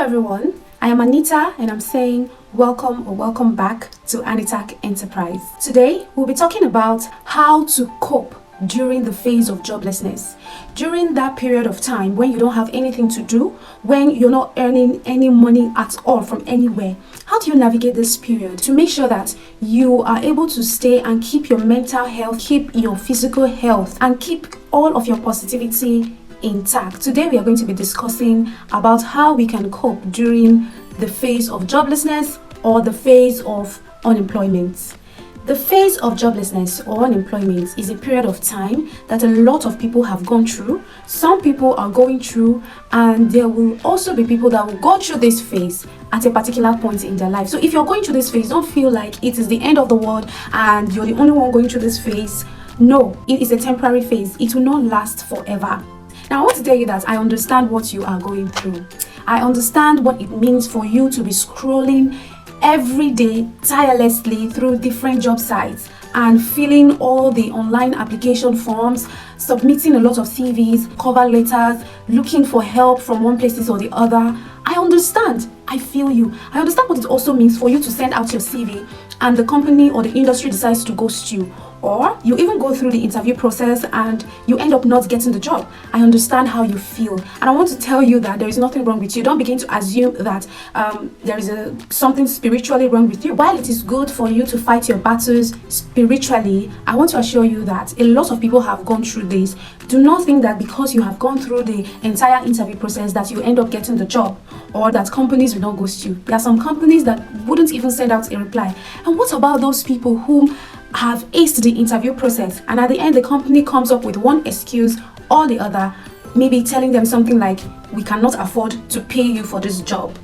everyone, I am Anita and I'm saying welcome or welcome back to Anitac Enterprise. Today we'll be talking about how to cope during the phase of joblessness. During that period of time when you don't have anything to do, when you're not earning any money at all from anywhere, how do you navigate this period to make sure that you are able to stay and keep your mental health, keep your physical health, and keep all of your positivity intact? Today we are going to be discussing about how we can cope during the phase of joblessness or the phase of unemployment. The phase of joblessness or unemployment is a period of time that a lot of people have gone through. Some people are going through, and there will also be people that will go through this phase at a particular point in their life. So if you're going through this phase, don't feel like it is the end of the world and you're the only one going through this phase. No, it is a temporary phase. It will not last forever. Now, I want to tell you that I understand what you are going through. I understand what it means for you to be scrolling every day tirelessly through different job sites and filling all the online application forms, submitting a lot of CVs, cover letters, looking for help from one place or the other. I understand. I feel you. I understand what it also means for you to send out your CV and the company or the industry decides to ghost you, or you even go through the interview process and you end up not getting the job. I understand how you feel, and I want to tell you that there is nothing wrong with you. Don't begin to assume that there is something spiritually wrong with you. While it is good for you to fight your battles spiritually, I want to assure you that a lot of people have gone through this. Do not think that because you have gone through the entire interview process that you end up getting the job, or that companies will not ghost you. There are some companies that wouldn't even send out a reply. And what about those people who have aced the interview process and at the end the company comes up with one excuse or the other, maybe telling them something like, we cannot afford to pay you for this job,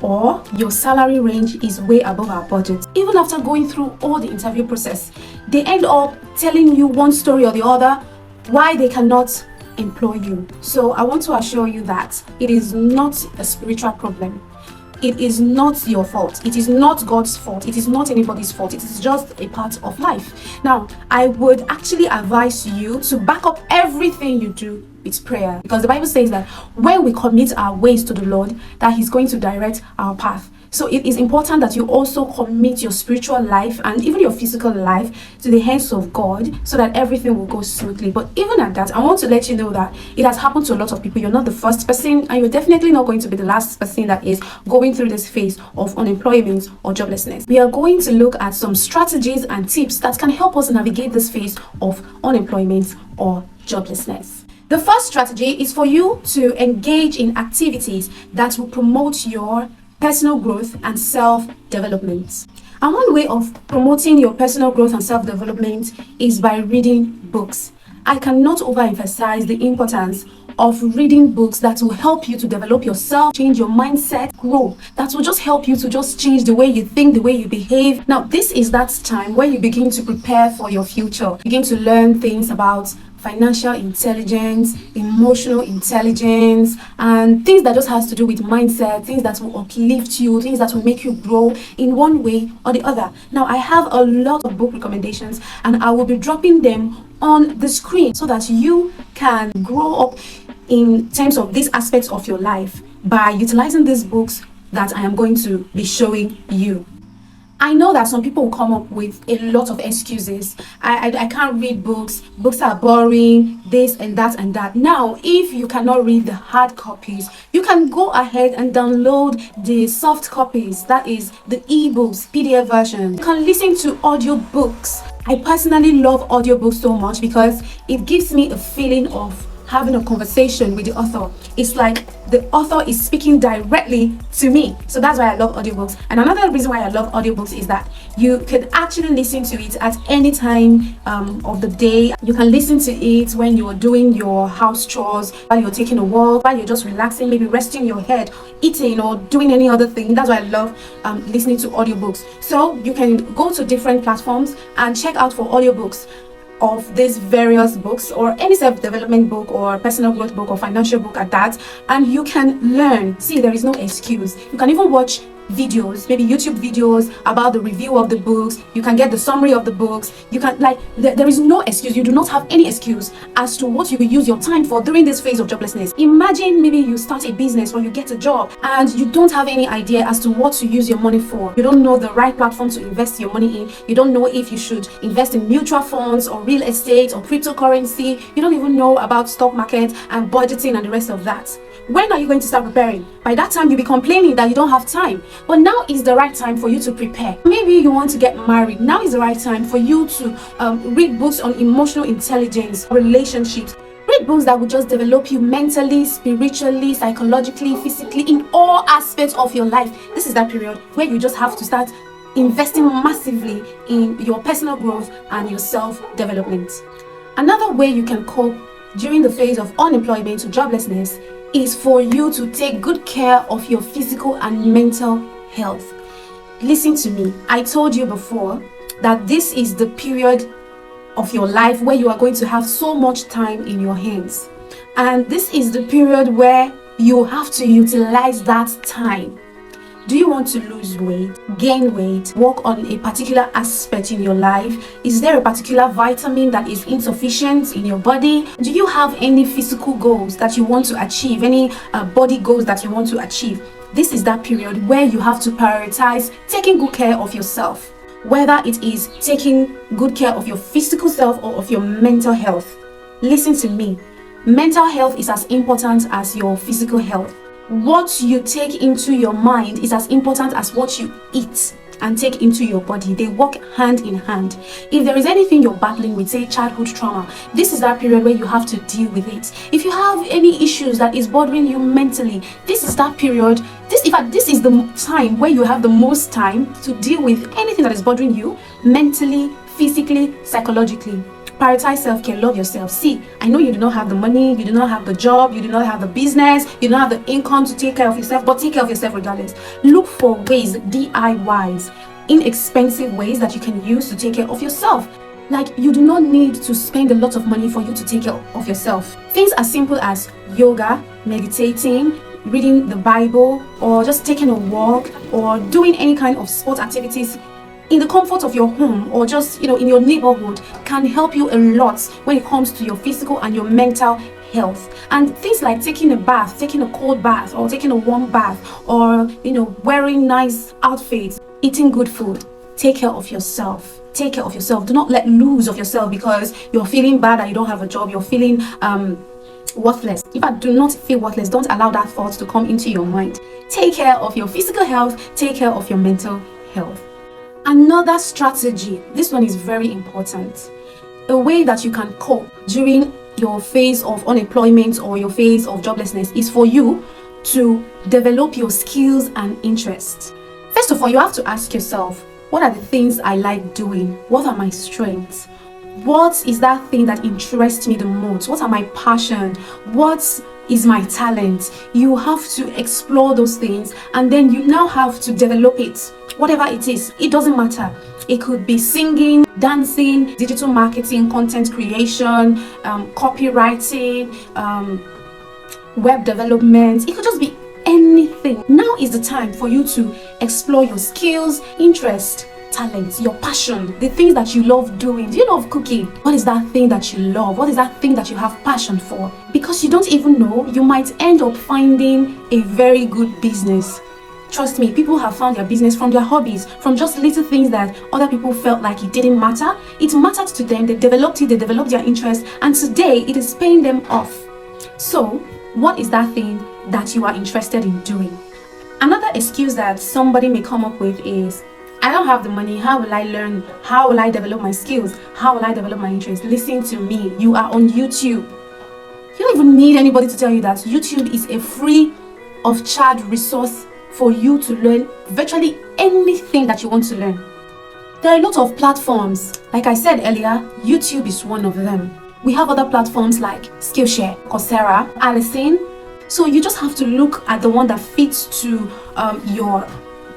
or your salary range is way above our budget. Even after going through all the interview process, they end up telling you one story or the other why they cannot employ you. So I want to assure you that it is not a spiritual problem. It is not your fault. It is not God's fault. It is not anybody's fault. It is just a part of life. Now, I would actually advise you to back up everything you do with prayer, because the Bible says that when we commit our ways to the Lord, that He's going to direct our path. So it is important that you also commit your spiritual life and even your physical life to the hands of God so that everything will go smoothly. But even at that, I want to let you know that it has happened to a lot of people. You're not the first person, and you're definitely not going to be the last person that is going through this phase of unemployment or joblessness. We are going to look at some strategies and tips that can help us navigate this phase of unemployment or joblessness. The first strategy is for you to engage in activities that will promote your personal growth and self-development. And one way of promoting your personal growth and self-development is by reading books. I cannot overemphasize the importance of reading books that will help you to develop yourself, change your mindset, grow. That will just help you to just change the way you think, the way you behave. Now, this is that time where you begin to prepare for your future. Begin to learn things about financial intelligence, emotional intelligence, and things that just has to do with mindset, things that will uplift you, things that will make you grow in one way or the other. Now, I have a lot of book recommendations and I will be dropping them on the screen so that you can grow up in terms of these aspects of your life by utilizing these books that I am going to be showing you. I know that some people will come up with a lot of excuses. I can't read books. Books are boring, this and that and that. Now, if you cannot read the hard copies, you can go ahead and download the soft copies, that is the ebooks, PDF version. You can listen to audiobooks. I personally love audiobooks so much because it gives me a feeling of having a conversation with the author. It's like the author is speaking directly to me. So that's why I love audiobooks. And another reason why I love audiobooks is that you could actually listen to it at any time of the day. You can listen to it when you're doing your house chores, while you're taking a walk, while you're just relaxing, maybe resting your head, eating, or doing any other thing. That's why I love listening to audiobooks. So you can go to different platforms and check out for audiobooks of these various books, or any self-development book or personal growth book or financial book at that, and you can learn. See, there is no excuse. You can even watch videos, maybe YouTube videos about the review of the books. You can get the summary of the books. You can, like, there is no excuse. You do not have any excuse as to what you will use your time for during this phase of joblessness. Imagine maybe you start a business or you get a job and you don't have any idea as to what to use your money for. You don't know the right platform to invest your money in. You don't know if you should invest in mutual funds or real estate or cryptocurrency. You don't even know about stock market and budgeting and the rest of that. When are you going to start preparing? By that time, you'll be complaining that you don't have time. But now is the right time for you to prepare. Maybe you want to get married. Now is the right time for you to read books on emotional intelligence, relationships. Read books that will just develop you mentally, spiritually, psychologically, physically, in all aspects of your life. This is that period where you just have to start investing massively in your personal growth and your self-development. Another way you can cope during the phase of unemployment or joblessness is for you to take good care of your physical and mental health. Listen to me. I told you before that this is the period of your life where you are going to have so much time in your hands. And this is the period where you have to utilize that time. Do you want to lose weight, gain weight, work on a particular aspect in your life? Is there a particular vitamin that is insufficient in your body? Do you have any physical goals that you want to achieve, any body goals that you want to achieve? This is that period where you have to prioritize taking good care of yourself, whether it is taking good care of your physical self or of your mental health. Listen to me. Mental health is as important as your physical health. What you take into your mind is as important as what you eat and take into your body. They work hand in hand. If there is anything you're battling with, say childhood trauma, this is that period where you have to deal with it. If you have any issues that is bothering you mentally, this is that period. This is the time where you have the most time to deal with anything that is bothering you mentally, physically, psychologically. Prioritize self-care, love yourself. See, I know you do not have the money, you do not have the job, you do not have the business, you do not have the income to take care of yourself, but take care of yourself regardless. Look for ways, DIYs, inexpensive ways that you can use to take care of yourself. Like, you do not need to spend a lot of money for you to take care of yourself. Things as simple as yoga, meditating, reading the Bible, or just taking a walk, or doing any kind of sport activities in the comfort of your home, or just in your neighborhood, can help you a lot when it comes to your physical and your mental health. And things like taking a bath, taking a cold bath, or taking a warm bath, or wearing nice outfits, eating good food. Take care of yourself. Take care of yourself. Do not let loose of yourself because you're feeling bad that you don't have a job, you're feeling worthless. If I do not feel worthless, don't allow that thought to come into your mind. Take care of your physical health, take care of your mental health. Another strategy, this one is very important. A way that you can cope during your phase of unemployment or your phase of joblessness is for you to develop your skills and interests. First of all, you have to ask yourself, what are the things I like doing? What are my strengths? What is that thing that interests me the most? What are my passion? What is my talent? You have to explore those things, and then you now have to develop it. Whatever it is, it doesn't matter. It could be singing, dancing, digital marketing, content creation, copywriting, web development. It could just be anything. Now is the time for you to explore your skills, interests, talents, your passion, the things that you love doing. Do you love cooking? What is that thing that you love? What is that thing that you have passion for? Because you don't even know, you might end up finding a very good business. Trust me, people have found their business from their hobbies, from just little things that other people felt like it didn't matter. It mattered to them. They developed it, they developed their interest, and today it is paying them off. So, what is that thing that you are interested in doing? Another excuse that somebody may come up with is, I don't have the money. How will I learn? How will I develop my skills? How will I develop my interest? Listen to me. You are on YouTube. You don't even need anybody to tell you that YouTube is a free of charge resource for you to learn virtually anything that you want to learn. There are a lot of platforms. Like I said earlier, YouTube is one of them. We have other platforms like Skillshare, Coursera, Allison. So you just have to look at the one that fits to your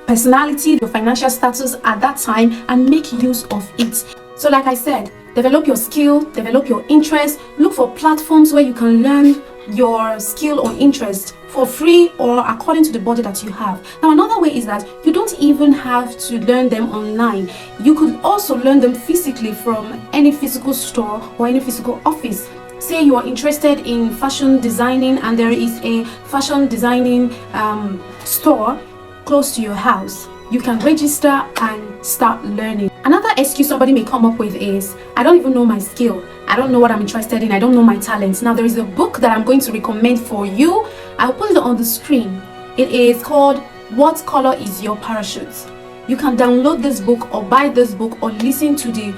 personality, your financial status at that time, and make use of it. So like I said, develop your skill, develop your interest, look for platforms where you can learn your skill or interest for free or according to the budget that you have. Now, another way is that you don't even have to learn them online. You could also learn them physically from any physical store or any physical office. Say you are interested in fashion designing and there is a fashion designing store close to your house. You can register and start learning. Another excuse somebody may come up with is, I don't even know my skill. I don't know what I'm interested in. I don't know my talents. Now, there is a book that I'm going to recommend for you. I'll put it on the screen. It is called What Color Is Your Parachute? You can download this book or buy this book or listen to the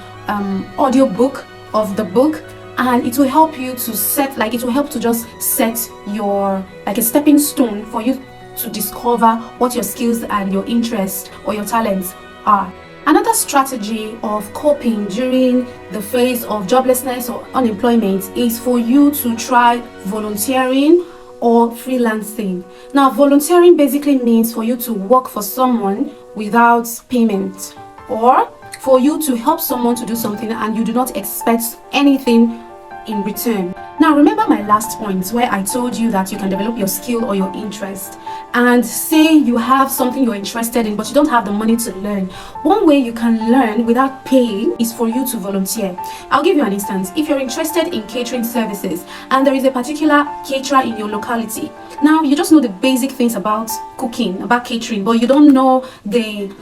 audio book of the book, and it will help you to set, it will help to just set your, a stepping stone for you to discover what your skills and your interests or your talents are. Another strategy of coping during the phase of joblessness or unemployment is for you to try volunteering or freelancing. Now, volunteering basically means for you to work for someone without payment, or for you to help someone to do something and you do not expect anything in return. Now, remember my last point where I told you that you can develop your skill or your interest, and say you have something you're interested in but you don't have the money to learn. One way you can learn without paying is for you to volunteer. I'll give you an instance. If you're interested in catering services and there is a particular caterer in your locality, now you just know the basic things about cooking, about catering, but you don't know the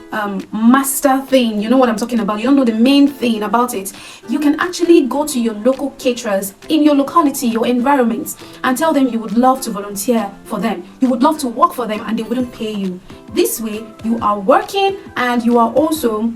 master thing. You know what I'm talking about. You don't know the main thing about it. You can actually go to your local caterers in your locality, your environment, and tell them you would love to volunteer for them. You would love to work for them and they wouldn't pay you. This way you are working and you are also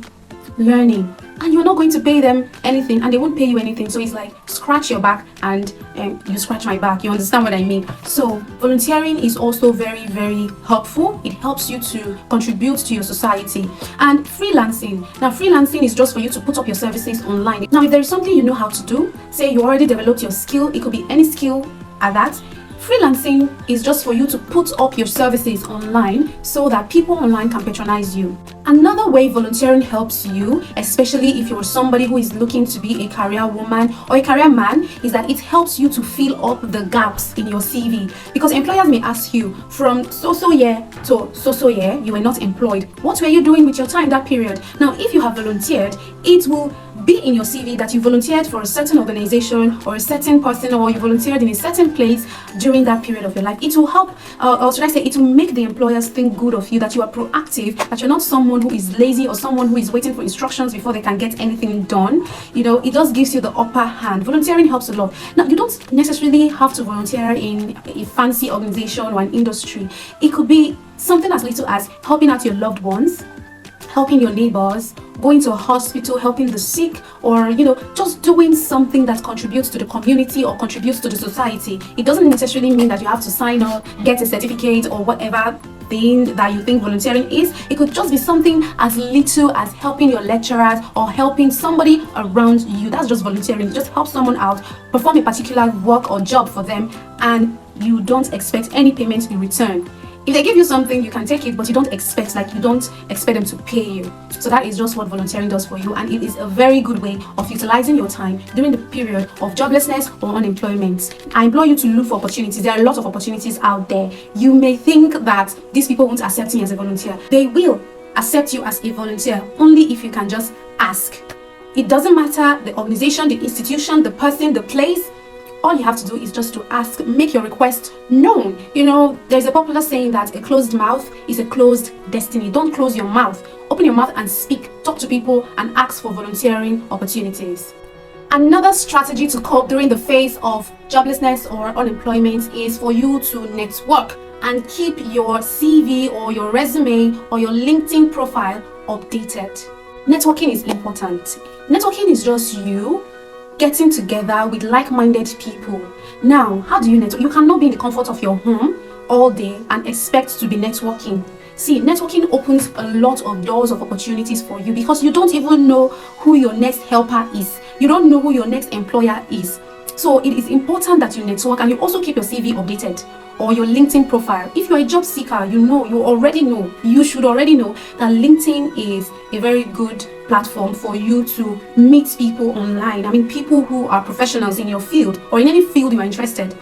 learning, and you're not going to pay them anything and they won't pay you anything. So it's like scratch your back and you scratch my back. You understand what I mean? So volunteering is also very, very helpful. It helps you to contribute to your society. And freelancing. Now, freelancing is just for you to put up your services online. Now, if there is something you know how to do, say you already developed your skill, it could be any skill at that. Freelancing is just for you to put up your services online so that people online can patronize you. Another way volunteering helps you, especially if you're somebody who is looking to be a career woman or a career man, is that it helps you to fill up the gaps in your CV. Because employers may ask you, from so-so year to so-so year, you were not employed. What were you doing with your time that period? Now, if you have volunteered, it will be in your CV that you volunteered for a certain organization or a certain person, or you volunteered in a certain place during that period of your life. It will help, or should I say, it will make the employers think good of you, that you are proactive, that you're not someone who is lazy or someone who is waiting for instructions before they can get anything done. You know, it just gives you the upper hand. Volunteering helps a lot. Now, you don't necessarily have to volunteer in a fancy organization or an industry. It could be something as little as helping out your loved ones, helping your neighbors, going to a hospital, helping the sick, or just doing something that contributes to the community or contributes to the society. It doesn't necessarily mean that you have to sign up, get a certificate, or whatever thing that you think volunteering is. It could just be something as little as helping your lecturers or helping somebody around you. That's just volunteering. Just help someone out, perform a particular work or job for them, and you don't expect any payment in return. If they give you something, you can take it, but you don't expect them to pay you. So that is just what volunteering does for you, and it is a very good way of utilizing your time during the period of joblessness or unemployment. I implore you to look for opportunities. There are a lot of opportunities out there. You may think that these people won't accept me as a volunteer. They will accept you as a volunteer only if you can just ask. It doesn't matter the organization, the institution, the person, the place. All you have to do is just to ask, make your request known. There's a popular saying that a closed mouth is a closed destiny. Don't close your mouth. Open your mouth and speak. Talk to people and ask for volunteering opportunities. Another strategy to cope during the phase of joblessness or unemployment is for you to network and keep your CV or your resume or your LinkedIn profile updated. Networking is important. Networking is just you getting together with like-minded people. Now, how do you network? You cannot be in the comfort of your home all day and expect to be networking. See, networking opens a lot of doors of opportunities for you because you don't even know who your next helper is. You don't know who your next employer is. So it is important that you network and you also keep your CV updated or your LinkedIn profile. If you're a job seeker, you should already know that LinkedIn is a very good platform for you to meet people online. I mean, people who are professionals in your field or in any field you are interested.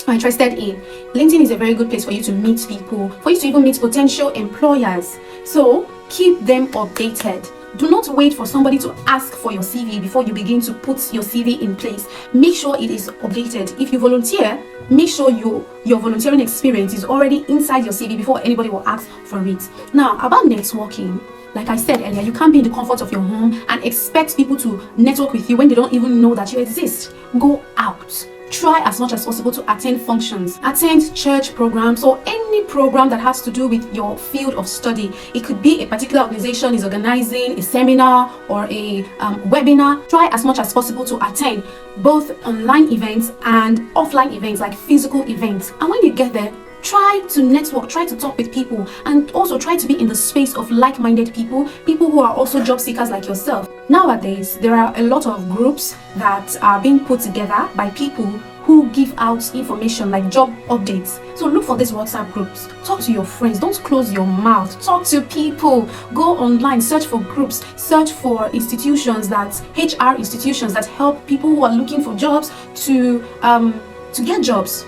are interested in, LinkedIn is a very good place for you to meet people, for you to even meet potential employers. So keep them updated. Do not wait for somebody to ask for your CV before you begin to put your CV in place. Make sure it is updated. If you volunteer, make sure your volunteering experience is already inside your CV before anybody will ask for it. Now, about networking, like I said earlier, you can't be in the comfort of your home and expect people to network with you when they don't even know that you exist. Go out. Try as much as possible to attend functions, attend church programs, or any program that has to do with your field of study. It could be a particular organization is organizing a seminar or a webinar. Try as much as possible to attend both online events and offline events, like physical events. And when you get there, try to network, try to talk with people, and also try to be in the space of like-minded people who are also job seekers like yourself. Nowadays, there are a lot of groups that are being put together by people who give out information like job updates. So look for these WhatsApp groups. Talk to your friends. Don't close your mouth. Talk to people. Go online. Search for groups. Search for institutions HR institutions that help people who are looking for jobs to get jobs.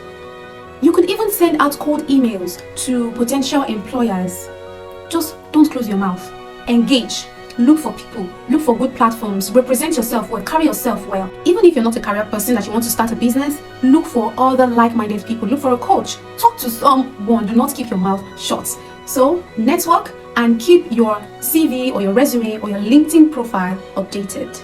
You could even send out cold emails to potential employers. Just don't close your mouth. Engage. Look for people. Look for good platforms. Represent yourself well. Carry yourself well. Even if you're not a career person that you want to start a business, look for other like-minded people. Look for a coach. Talk to someone. Do not keep your mouth shut. So network and keep your CV or your resume or your LinkedIn profile updated.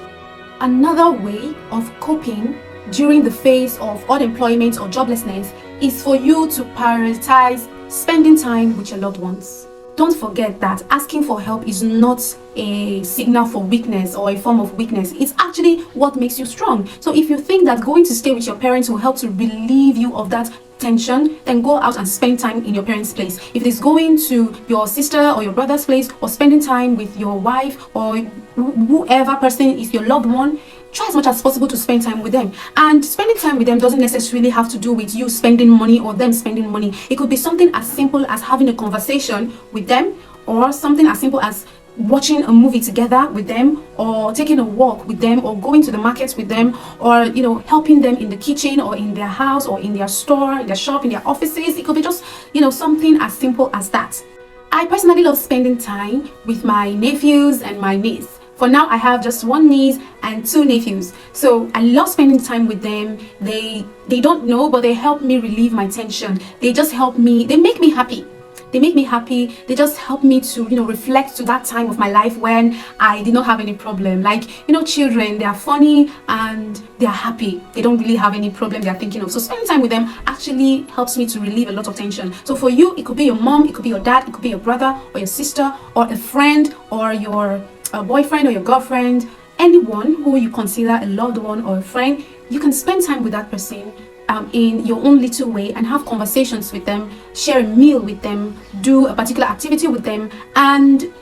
Another way of coping during the phase of unemployment or joblessness is for you to prioritize spending time with your loved ones. Don't forget that asking for help is not a signal for weakness or a form of weakness. It's actually what makes you strong. So if you think that going to stay with your parents will help to relieve you of that tension, then go out and spend time in your parents' place. If it is going to your sister or your brother's place, or spending time with your wife or whoever person is your loved one, try as much as possible to spend time with them. And spending time with them doesn't necessarily have to do with you spending money or them spending money. It could be something as simple as having a conversation with them, or something as simple as watching a movie together with them, or taking a walk with them, or going to the market with them, or helping them in the kitchen or in their house or in their store, in their shop, in their offices. It could be just something as simple as that. I personally love spending time with my nephews and my niece. For now, I have just one niece and two nephews. So I love spending time with them. They don't know, but they help me relieve my tension. They just help me. They make me happy. They make me happy. They just help me to, reflect to that time of my life when I did not have any problem. Like, children, they are funny and they are happy. They don't really have any problem they are thinking of. So spending time with them actually helps me to relieve a lot of tension. So for you, it could be your mom, it could be your dad, it could be your brother or your sister or a friend or your boyfriend or your girlfriend, anyone who you consider a loved one or a friend. You can spend time with that person in your own little way and have conversations with them, share a meal with them, do a particular activity with them, and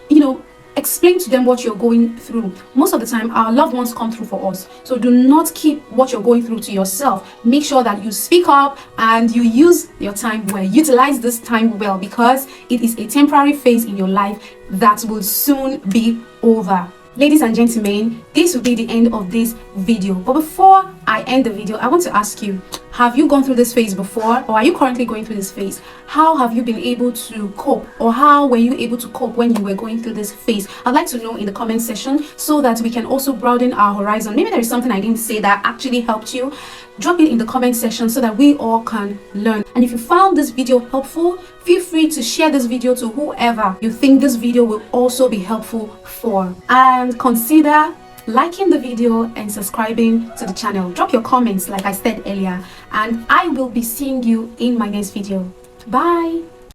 explain to them what you're going through. Most of the time, our loved ones come through for us. So do not keep what you're going through to yourself. Make sure that you speak up and you use your time well. Utilize this time well, because it is a temporary phase in your life that will soon be over. Ladies and gentlemen, this will be the end of this video. But before I end the video, I want to ask you, have you gone through this phase before, or are you currently going through this phase? How have you been able to cope, or how were you able to cope when you were going through this phase? I'd like to know in the comment section so that we can also broaden our horizon. Maybe there is something I didn't say that actually helped you. Drop it in the comment section so that we all can learn. And if you found this video helpful, feel free to share this video to whoever you think this video will also be helpful for. And consider liking the video and subscribing to the channel. Drop your comments like I said earlier, and I will be seeing you in my next video. Bye.